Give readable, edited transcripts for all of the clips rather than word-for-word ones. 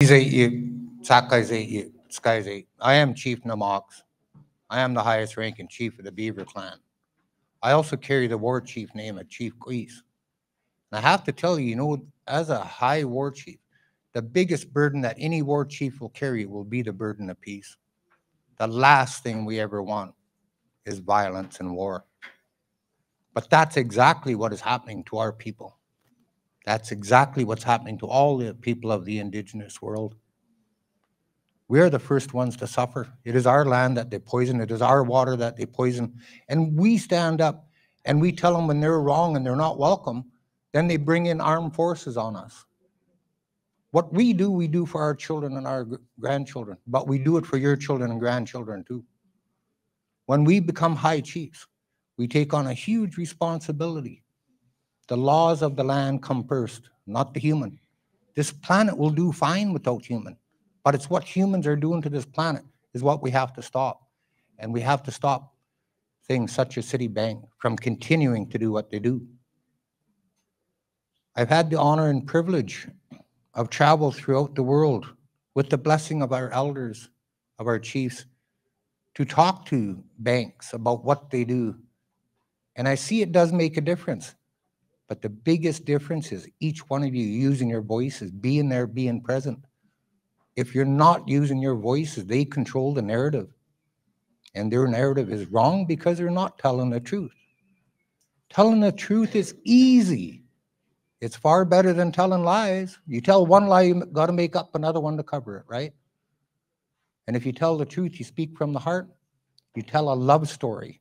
I am Chief Namox. I am the highest ranking chief of the Beaver clan. I also carry the war chief name of Chief Queese. And I have to tell you, as a high war chief, the biggest burden that any war chief will carry will be the burden of peace. The last thing we ever want is violence and war. But that's exactly what is happening to our people. That's exactly what's happening to all the people of the indigenous world. We are the first ones to suffer. It is our land that they poison. It is our water that they poison. And we stand up and we tell them when they're wrong and they're not welcome, then they bring in armed forces on us. What we do for our children and our grandchildren, but we do it for your children and grandchildren too. When we become high chiefs, we take on a huge responsibility. The laws of the land come first, not the human. This planet will do fine without human. But it's what humans are doing to this planet is what we have to stop. And we have to stop things such as Citibank from continuing to do what they do. I've had the honor and privilege of travel throughout the world with the blessing of our elders, of our chiefs, to talk to banks about what they do. And I see it does make a difference. But the biggest difference is each one of you using your voices, being there, being present. If you're not using your voices, they control the narrative. And their narrative is wrong because they're not telling the truth. Telling the truth is easy. It's far better than telling lies. You tell one lie, you got to make up another one to cover it, right? And if you tell the truth, you speak from the heart. You tell a love story,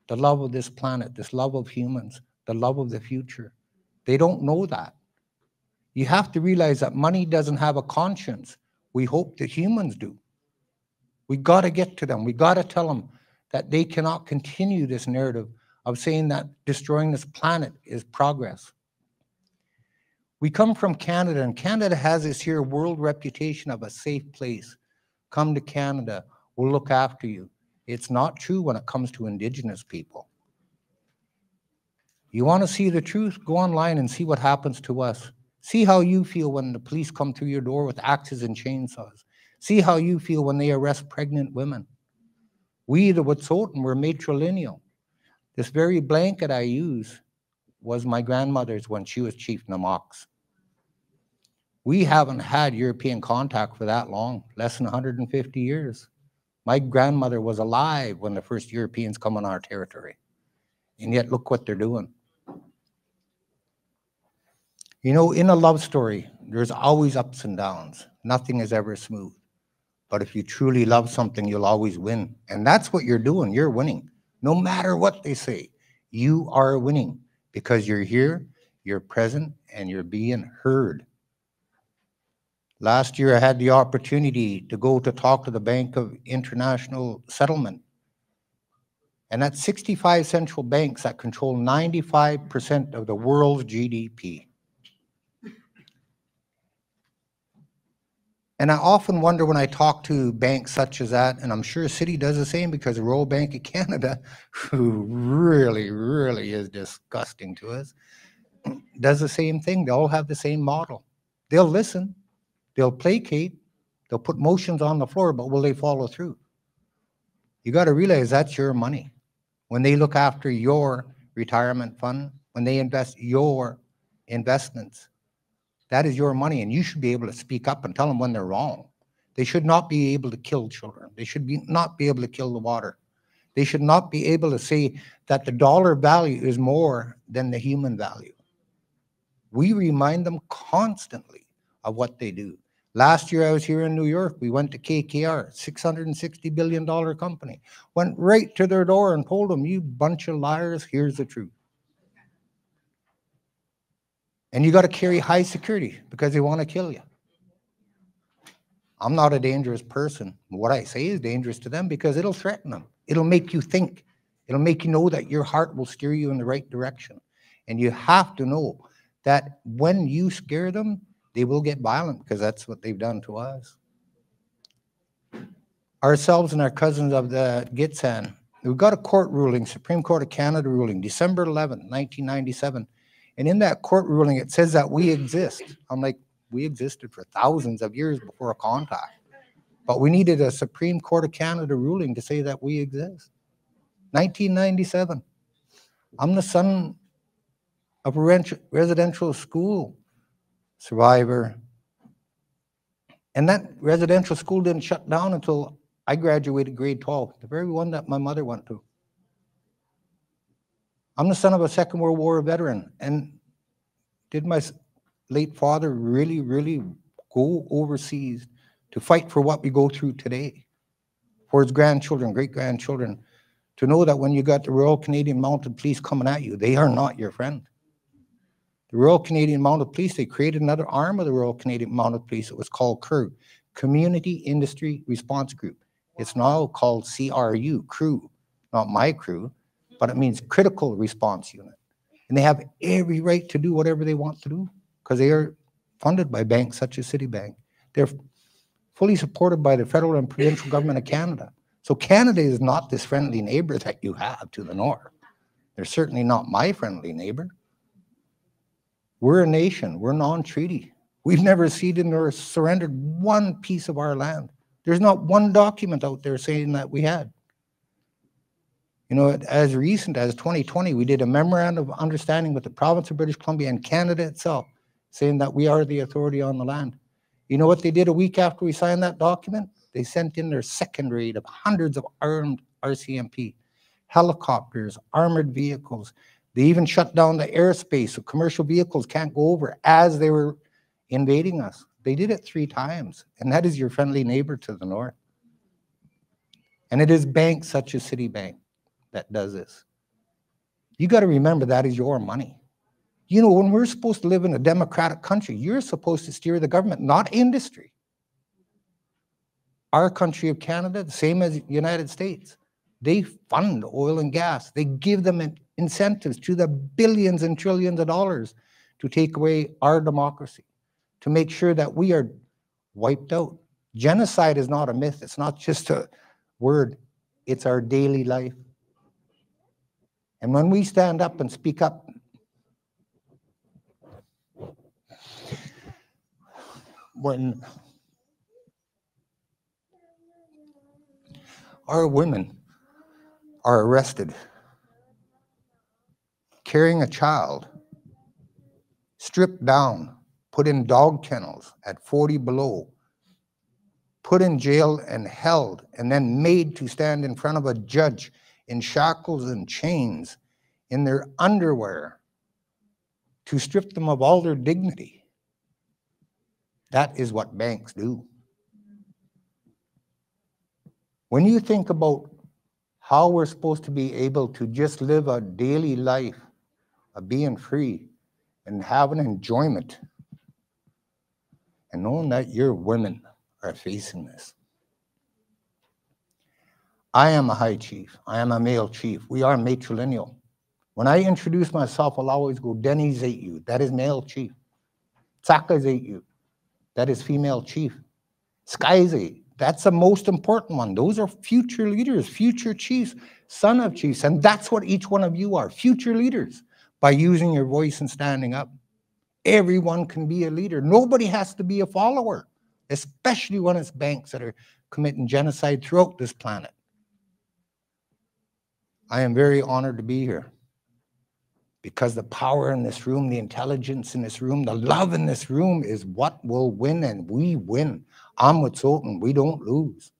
the love of this planet, this love of humans, the love of the future. They don't know that. You have to realize that money doesn't have a conscience. We hope that humans do. We got to get to them. We got to tell them that they cannot continue this narrative of saying that destroying this planet is progress. We come from Canada, and Canada has this here world reputation of a safe place. Come to Canada, we'll look after you. It's not true when it comes to Indigenous people. You want to see the truth? Go online and see what happens to us. See how you feel when the police come through your door with axes and chainsaws. See how you feel when they arrest pregnant women. We, the Wet'suwet'en, were matrilineal. This very blanket I use was my grandmother's when she was Chief Namox. We haven't had European contact for that long, less than 150 years. My grandmother was alive when the first Europeans come on our territory. And yet look what they're doing. You know, in a love story, there's always ups and downs. Nothing is ever smooth. But if you truly love something, you'll always win. And that's what you're doing. You're winning. No matter what they say, you are winning because you're here, you're present, and you're being heard. Last year, I had the opportunity to go to talk to the Bank of International Settlement. And that's 65 central banks that control 95% of the world's GDP. And I often wonder when I talk to banks such as that, and I'm sure Citi does the same because the Royal Bank of Canada, who really, really is disgusting to us, does the same thing. They all have the same model. They'll listen, they'll placate, they'll put motions on the floor, but will they follow through? You got to realize that's your money. When they look after your retirement fund, when they invest your investments, that is your money, and you should be able to speak up and tell them when they're wrong. They should not be able to kill children. They should not be able to kill the water. They should not be able to say that the dollar value is more than the human value. We remind them constantly of what they do. Last year, I was here in New York. We went to KKR, $660 billion company. Went right to their door and told them, you bunch of liars, here's the truth. And you got to carry high security because they want to kill you. I'm not a dangerous person. What I say is dangerous to them because it'll threaten them. It'll make you think. It'll make you know that your heart will steer you in the right direction. And you have to know that when you scare them, they will get violent because that's what they've done to us. Ourselves and our cousins of the Gitxsan, we've got a court ruling, Supreme Court of Canada ruling, December 11th, 1997. And in that court ruling, it says that we exist. I'm like, We existed for thousands of years before contact. But we needed a Supreme Court of Canada ruling to say that we exist. 1997. I'm the son of a residential school survivor. And that residential school didn't shut down until I graduated grade 12, the very one that my mother went to. I'm the son of a Second World War veteran. And did my late father really, really go overseas to fight for what we go through today? For his grandchildren, great-grandchildren, to know that when you got the Royal Canadian Mounted Police coming at you, they are not your friend. The Royal Canadian Mounted Police, they created another arm of the Royal Canadian Mounted Police. It was called CRU, Community Industry Response Group. It's now called CRU, CRU, not my crew, but it means Critical Response Unit. And they have every right to do whatever they want to do because they are funded by banks such as Citibank. They're fully supported by the federal and provincial government of Canada. So Canada is not this friendly neighbor that you have to the north. They're certainly not my friendly neighbor. We're a nation. We're non-treaty. We've never ceded nor surrendered one piece of our land. There's not one document out there saying that we had. You know, as recent as 2020, we did a memorandum of understanding with the province of British Columbia and Canada itself, saying that we are the authority on the land. You know what they did a week after we signed that document? They sent in their second raid of hundreds of armed RCMP, helicopters, armored vehicles. They even shut down the airspace so commercial vehicles can't go over as they were invading us. They did it 3 times, and that is your friendly neighbor to the north. And it is banks such as Citibank that does this. You got to remember that is your money. You know, when we're supposed to live in a democratic country, you're supposed to steer the government, not industry. Our country of Canada, the same as the United States, they fund oil and gas. They give them incentives to the billions and trillions of dollars to take away our democracy, to make sure that we are wiped out. Genocide is not a myth. It's not just a word. It's our daily life. And when we stand up and speak up, when our women are arrested carrying a child, stripped down, put in dog kennels at 40 below, put in jail and held, and then made to stand in front of a judge in shackles and chains in their underwear to strip them of all their dignity. That is what banks do. When you think about how we're supposed to be able to just live a daily life of being free and having enjoyment, and knowing that your women are facing this. I am a high chief. I am a male chief. We are matrilineal. When I introduce myself, I'll always go, Denny Tsayu, that is male chief. Tsaka Tsayu, that is female chief. Skyze, that's the most important one. Those are future leaders, future chiefs, son of chiefs. And that's what each one of you are, future leaders, by using your voice and standing up. Everyone can be a leader. Nobody has to be a follower, especially when it's banks that are committing genocide throughout this planet. I am very honored to be here because the power in this room, the intelligence in this room, the love in this room is what will win, and we win. I'm with Sultan. We don't lose.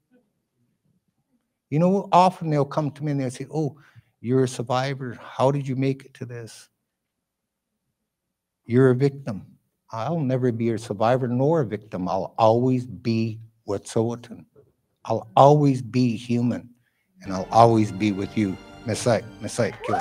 You know, often they'll come to me and they'll say, oh, you're a survivor. How did you make it to this? You're a victim. I'll never be a survivor nor a victim. I'll always be Wet'suwet'en. I'll always be human, and I'll always be with you. Mesai, kill.